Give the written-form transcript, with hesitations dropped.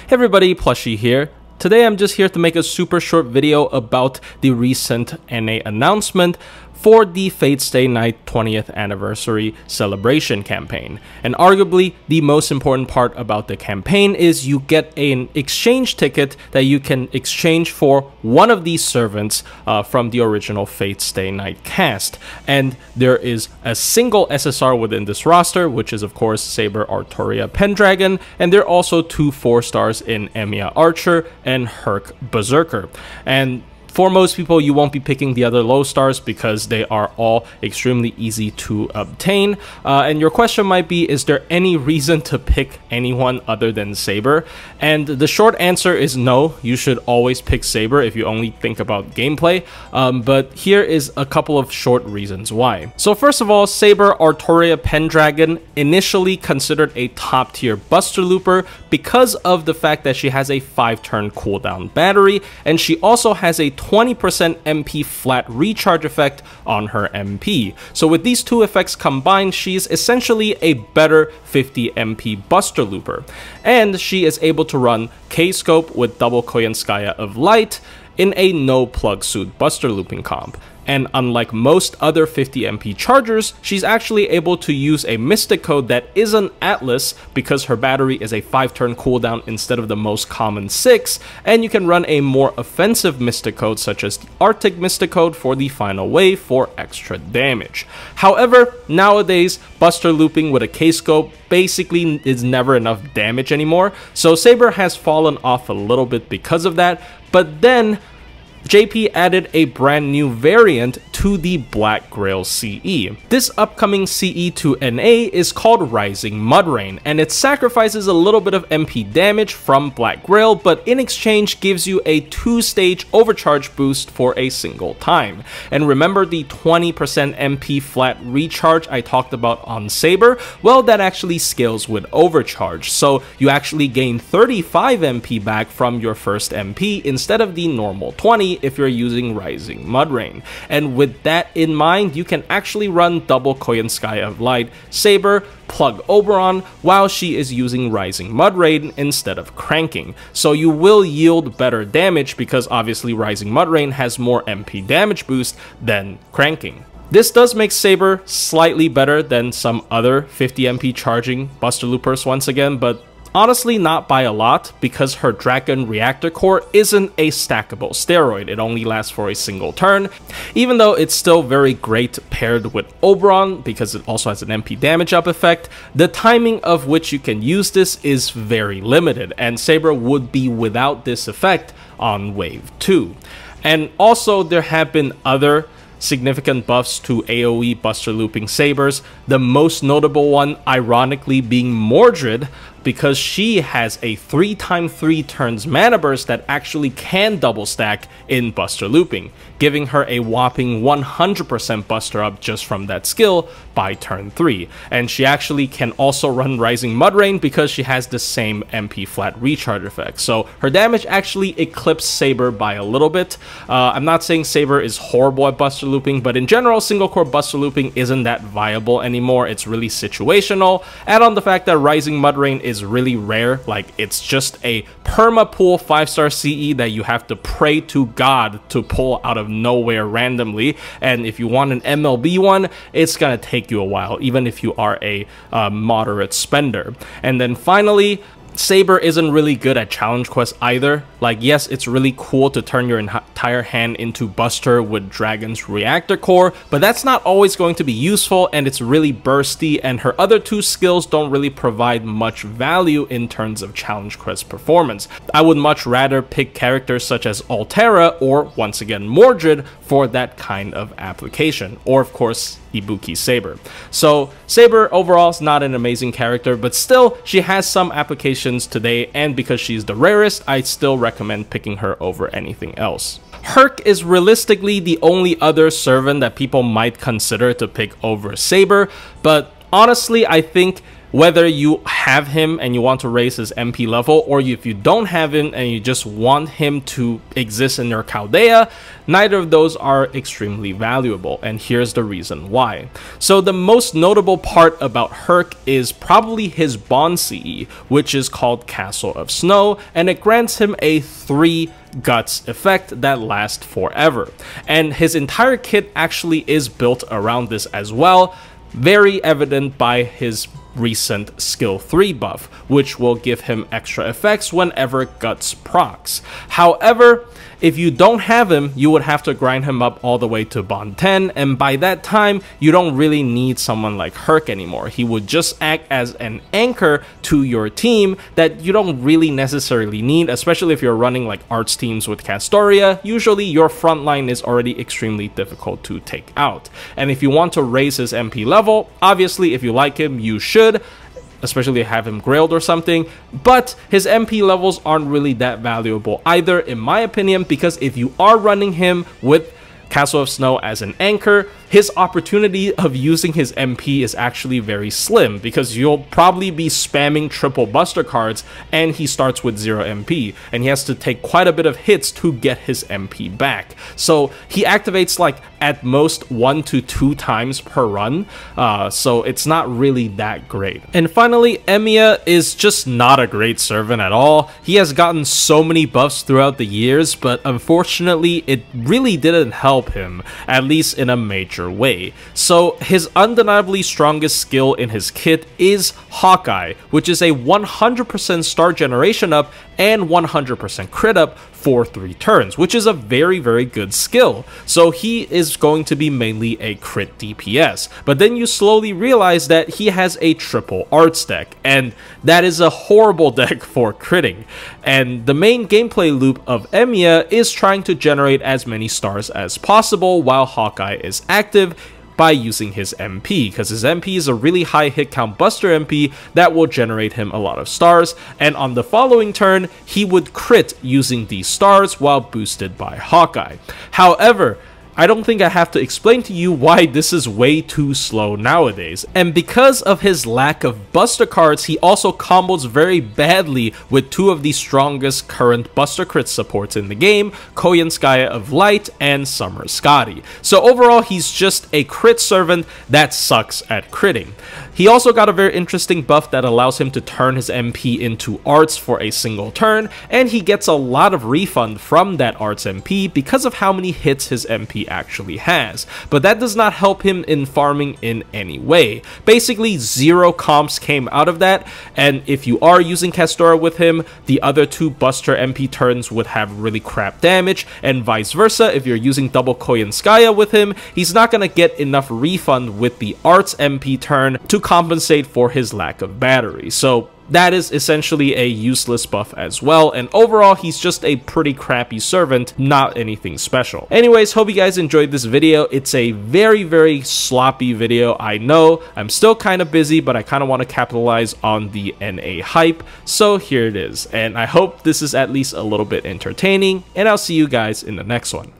Hey everybody, Plushie here. Today I'm just here to make a super short video about the recent NA announcement for the Fate Stay Night 20th anniversary celebration campaign. And arguably the most important part about the campaign is you get an exchange ticket that you can exchange for one of these servants from the original Fate Stay Night cast. And there is a single SSR within this roster, which is of course Saber, Artoria, Pendragon, and there are also 2 4-stars in Emiya Archer and Herc Berserker. And for most people, you won't be picking the other low stars because they are all extremely easy to obtain. And your question might be, is there any reason to pick anyone other than Saber? And the short answer is no. You should always pick Saber if you only think about gameplay. But here is a couple of short reasons why. So first of all, Saber, Artoria, Pendragon, initially considered a top tier Buster Looper because of the fact that she has a 5-turn cooldown battery, and she also has a 20% MP flat recharge effect on her MP. So with these two effects combined, she's essentially a better 50 MP Buster Looper. And she is able to run K-Scope with double Koyanskaya of Light in a no plug suit Buster Looping comp. And unlike most other 50 MP chargers, she's actually able to use a Mystic Code that isn't Atlas because her battery is a 5-turn cooldown instead of the most common 6, and you can run a more offensive Mystic Code such as the Arctic Mystic Code for the final wave for extra damage. However, nowadays, Buster Looping with a K-Scope basically is never enough damage anymore, so Saber has fallen off a little bit because of that, but then JP added a brand new variant to the Black Grail CE. This upcoming CE to NA is called Rising Mudrain, and it sacrifices a little bit of MP damage from Black Grail, but in exchange gives you a 2-stage overcharge boost for a single time. And remember the 20% MP flat recharge I talked about on Saber? Well, that actually scales with overcharge, so you actually gain 35 MP back from your first MP instead of the normal 20 if you're using Rising Mudrain. And with that in mind, you can actually run double Koyanskaya of Light Saber, plug Oberon, while she is using Rising Mudrain instead of cranking. So you will yield better damage because obviously Rising Mudrain has more MP damage boost than cranking. This does make Saber slightly better than some other 50 MP charging Buster Loopers once again, but honestly not by a lot because her Dragon Reactor Core isn't a stackable steroid. It only lasts for a single turn, even though it's still very great paired with Oberon because it also has an MP damage up effect. The timing of which you can use this is very limited, and Saber would be without this effect on Wave 2. And also there have been other significant buffs to AoE Buster Looping Sabers, the most notable one ironically being Mordred, because she has a 3x3 turns mana burst that actually can double stack in Buster Looping, giving her a whopping 100% Buster up just from that skill by turn 3. And she actually can also run Rising Mudrain because she has the same MP flat recharge effect. So her damage actually eclipsed Saber by a little bit. I'm not saying Saber is horrible at Buster Looping, but in general, single core Buster Looping isn't that viable anymore. It's really situational. Add on the fact that Rising Mudrain is really rare, like it's just a perma pool 5-star CE that you have to pray to God to pull out of nowhere randomly, and if you want an MLB one, it's gonna take you a while, even if you are a moderate spender. And then finally, Saber isn't really good at challenge quests either. Like, yes, it's really cool to turn your entire hand into Buster with Dragon's Reactor Core, but that's not always going to be useful, and it's really bursty, and her other 2 skills don't really provide much value in terms of challenge quest performance. I would much rather pick characters such as Altera or, once again, Mordred for that kind of application, or of course, Ibuki Saber. So Saber overall is not an amazing character, but still she has some applications today, and because she's the rarest, I still recommend picking her over anything else. Herc is realistically the only other servant that people might consider to pick over Saber, but honestly I think whether you have him and you want to raise his MP level, or if you don't have him and you just want him to exist in your Chaldea, neither of those are extremely valuable, and here's the reason why. So the most notable part about Herc is probably his Bond CE, which is called Castle of Snow, and it grants him a 3 guts effect that lasts forever. And his entire kit actually is built around this as well, very evident by his recent skill 3 buff, which will give him extra effects whenever guts procs. However, if you don't have him, you would have to grind him up all the way to Bond 10, and by that time, you don't really need someone like Herc anymore. He would just act as an anchor to your team that you don't really necessarily need, especially if you're running like arts teams with Castoria. Usually your front line is already extremely difficult to take out. And if you want to raise his MP level, obviously if you like him, you should, especially have him grailed or something, but his MP levels aren't really that valuable either, in my opinion, because if you are running him with Castle of Snow as an anchor, his opportunity of using his MP is actually very slim, because you'll probably be spamming triple buster cards and he starts with 0 MP and he has to take quite a bit of hits to get his MP back. So he activates like at most 1 to 2 times per run, so it's not really that great. And finally, Emiya is just not a great servant at all. He has gotten so many buffs throughout the years, but unfortunately it really didn't help him, at least in a major way. So his undeniably strongest skill in his kit is Hawkeye, which is a 100% star generation up and 100% crit up for 3 turns, which is a very, very good skill. So he is going to be mainly a crit DPS, but then you slowly realize that he has a triple arts deck, and that is a horrible deck for critting. And the main gameplay loop of Emiya is trying to generate as many stars as possible while Hawkeye is active, by using his MP, because his MP is a really high hit count buster MP that will generate him a lot of stars, and on the following turn he would crit using these stars while boosted by Hawkeye. However, I don't think I have to explain to you why this is way too slow nowadays. And because of his lack of buster cards, he also combos very badly with 2 of the strongest current buster crit supports in the game, Koyanskaya of Light and Summer Scotty. So overall, he's just a crit servant that sucks at critting. He also got a very interesting buff that allows him to turn his MP into arts for a single turn, and he gets a lot of refund from that arts MP because of how many hits his MP actually has. But that does not help him in farming in any way. Basically, 0 comps came out of that, and if you are using Castoria with him, the other 2 buster MP turns would have really crap damage, and vice versa. If you're using double Koyanskaya with him, he's not gonna get enough refund with the arts MP turn to compensate for his lack of battery. So that is essentially a useless buff as well, and overall he's just a pretty crappy servant, not anything special. Anyways, hope you guys enjoyed this video. It's a very, very sloppy video, I know. I'm still kind of busy, but I kind of want to capitalize on the NA hype, so here it is. And I hope this is at least a little bit entertaining, and I'll see you guys in the next one.